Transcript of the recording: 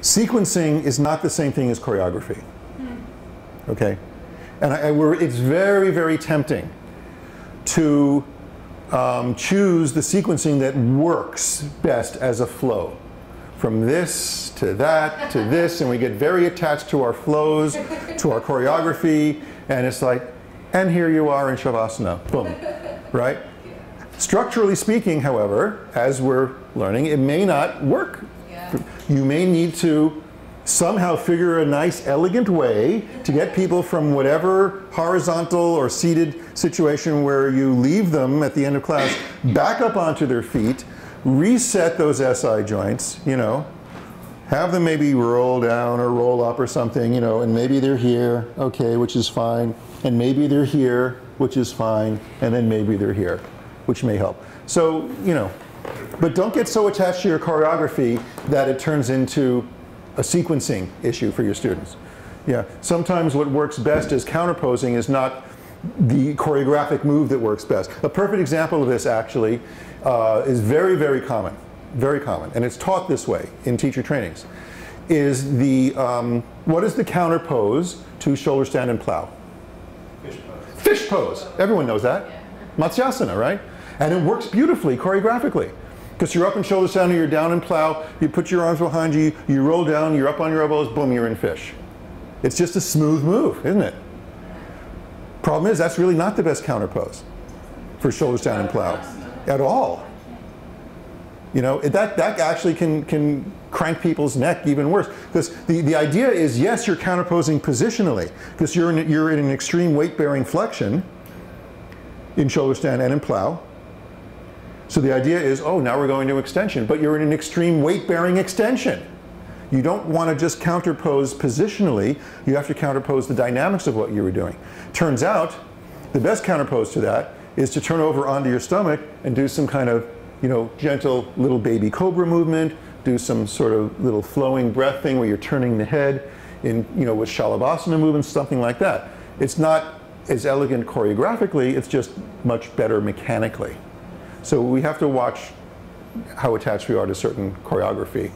Sequencing is not the same thing as choreography. Okay? And it's very, very tempting to choose the sequencing that works best as a flow. From this to that to this, and we get very attached to our flows, to our choreography, and it's like, and here you are in Shavasana, boom, right? Structurally speaking, however, as we're learning, it may not work. Yeah. You may need to somehow figure a nice, elegant way to get people from whatever horizontal or seated situation where you leave them at the end of class back up onto their feet, reset those SI joints, you know, have them maybe roll down or roll up or something, you know, and maybe they're here, okay, which is fine, and maybe they're here, which is fine, and then maybe they're here, which may help. So, you know, but don't get so attached to your choreography that it turns into a sequencing issue for your students. Yeah, sometimes what works best as counterposing is not the choreographic move that works best. A perfect example of this actually is very, very common, and it's taught this way in teacher trainings, is the, what is the counterpose to shoulder stand and plow? Fish pose. Fish pose, everyone knows that. Matsyasana, right? And it works beautifully choreographically. Because you're up in shoulder stand and you're down in plow, you put your arms behind you, you roll down, you're up on your elbows, boom, you're in fish. It's just a smooth move, isn't it? Problem is, that's really not the best counterpose for shoulder stand and plow at all. You know, that actually can crank people's neck even worse. Because the idea is, yes, you're counterposing positionally, because you're in an extreme weight-bearing flexion in shoulder stand and in plow. So the idea is, oh, now we're going to extension, but you're in an extreme weight-bearing extension. You don't want to just counterpose positionally, you have to counterpose the dynamics of what you were doing. Turns out, the best counterpose to that is to turn over onto your stomach and do some kind of, you know, gentle little baby cobra movement, do some sort of little flowing breath thing where you're turning the head in, you know, with Shalabhasana movements, something like that. It's not as elegant choreographically, it's just much better mechanically. So we have to watch how attached we are to certain choreography.